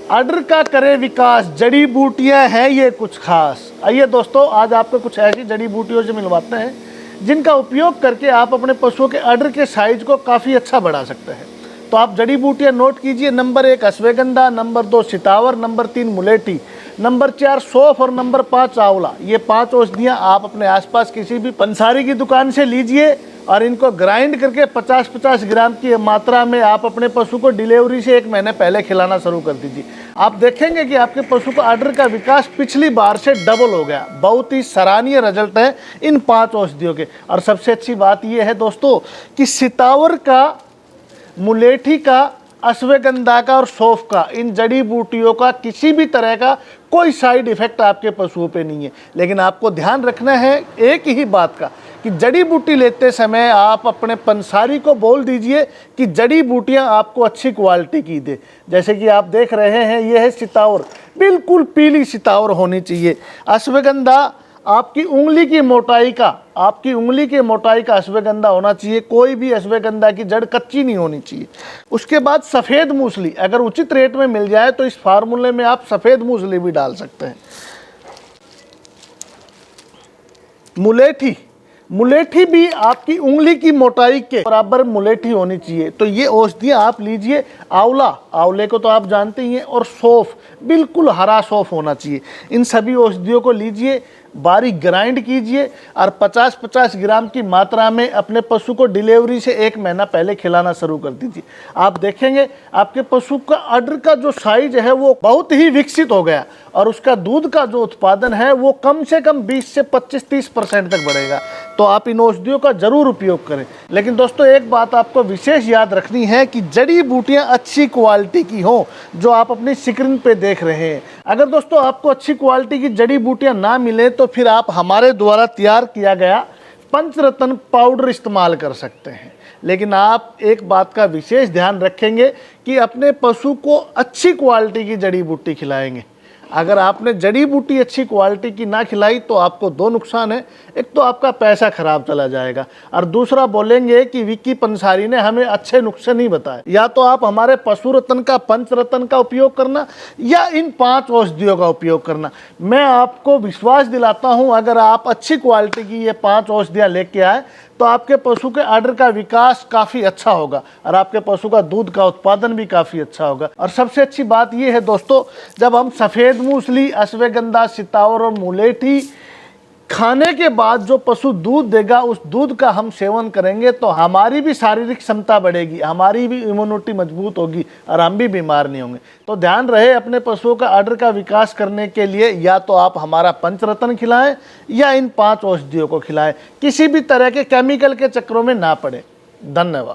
अडर का करे विकास, जड़ी बूटियां हैं ये कुछ खास। आइए दोस्तों, आज आपको कुछ ऐसी जड़ी बूटियों से मिलवाते हैं जिनका उपयोग करके आप अपने पशुओं के अडर के साइज को काफ़ी अच्छा बढ़ा सकते हैं। तो आप जड़ी बूटियां नोट कीजिए। नंबर 1 अश्वगंधा, नंबर 2 सितावर, नंबर 3 मुलेठी, नंबर 4 सौंफ और नंबर 5 आंवला। ये 5 औषधियाँ आप अपने आसपास किसी भी पंसारी की दुकान से लीजिए और इनको ग्राइंड करके 50-50 ग्राम की मात्रा में आप अपने पशु को डिलीवरी से 1 महीने पहले खिलाना शुरू कर दीजिए। आप देखेंगे कि आपके पशु का अडर का विकास पिछली बार से डबल हो गया। बहुत ही सराहनीय रिजल्ट है इन 5 औषधियों के। और सबसे अच्छी बात यह है दोस्तों कि सितावर का, मुलेठी का, अश्वगंधा का और सौंफ का, इन जड़ी बूटियों का किसी भी तरह का कोई साइड इफेक्ट आपके पशुओं पे नहीं है। लेकिन आपको ध्यान रखना है एक ही बात का कि जड़ी बूटी लेते समय आप अपने पंसारी को बोल दीजिए कि जड़ी बूटियां आपको अच्छी क्वालिटी की दे। जैसे कि आप देख रहे हैं, ये है सितावर, बिल्कुल पीली सितावर होनी चाहिए। अश्वगंधा आपकी उंगली की मोटाई का अश्वगंधा होना चाहिए। कोई भी अश्वगंधा की जड़ कच्ची नहीं होनी चाहिए। उसके बाद सफ़ेद मूसली, अगर उचित रेट में मिल जाए तो इस फार्मूले में आप सफ़ेद मूसली भी डाल सकते हैं। मुलेठी भी आपकी उंगली की मोटाई के बराबर मुलेठी होनी चाहिए। तो ये औषधियाँ आप लीजिए। आंवले को तो आप जानते ही हैं, और सौंफ, बिल्कुल हरा सौंफ होना चाहिए। इन सभी औषधियों को लीजिए, बारीक ग्राइंड कीजिए और 50-50 ग्राम की मात्रा में अपने पशु को डिलीवरी से 1 महीना पहले खिलाना शुरू कर दीजिए। आप देखेंगे आपके पशु का अडर का जो साइज है वो बहुत ही विकसित हो गया और उसका दूध का जो उत्पादन है वो कम से कम 20 से 25-30% तक बढ़ेगा। तो आप इन औषधियों का जरूर उपयोग करें। लेकिन दोस्तों, एक बात आपको विशेष याद रखनी है कि जड़ी बूटियां अच्छी क्वालिटी की हों, जो आप अपनी स्क्रीन पे देख रहे हैं। अगर दोस्तों आपको अच्छी क्वालिटी की जड़ी बूटियां ना मिले तो फिर आप हमारे द्वारा तैयार किया गया पंचरत्न पाउडर इस्तेमाल कर सकते हैं। लेकिन आप एक बात का विशेष ध्यान रखेंगे कि अपने पशु को अच्छी क्वालिटी की जड़ी बूटी खिलाएंगे। अगर आपने जड़ी बूटी अच्छी क्वालिटी की ना खिलाई तो आपको 2 नुकसान है। एक तो आपका पैसा खराब चला जाएगा, और दूसरा बोलेंगे कि विक्की पंसारी ने हमें अच्छे नुस्खे नहीं बताए। या तो आप हमारे पशु रत्न का, पंचरत्न का उपयोग करना या इन 5 औषधियों का उपयोग करना। मैं आपको विश्वास दिलाता हूं, अगर आप अच्छी क्वालिटी की ये 5 औषधियाँ लेके आए तो आपके पशु के अडर का विकास काफ़ी अच्छा होगा और आपके पशु का दूध का उत्पादन भी काफ़ी अच्छा होगा। और सबसे अच्छी बात यह है दोस्तों, जब हम सफ़ेद मूसली, अश्वगंधा, सितावर और मुलेठी खाने के बाद जो पशु दूध देगा, उस दूध का हम सेवन करेंगे तो हमारी भी शारीरिक क्षमता बढ़ेगी, हमारी भी इम्यूनिटी मजबूत होगी और हम भी बीमार नहीं होंगे। तो ध्यान रहे, अपने पशुओं का अडर का विकास करने के लिए या तो आप हमारा पंचरत्न खिलाएं या इन 5 औषधियों को खिलाएं। किसी भी तरह के केमिकल के चक्रों में ना पड़े। धन्यवाद।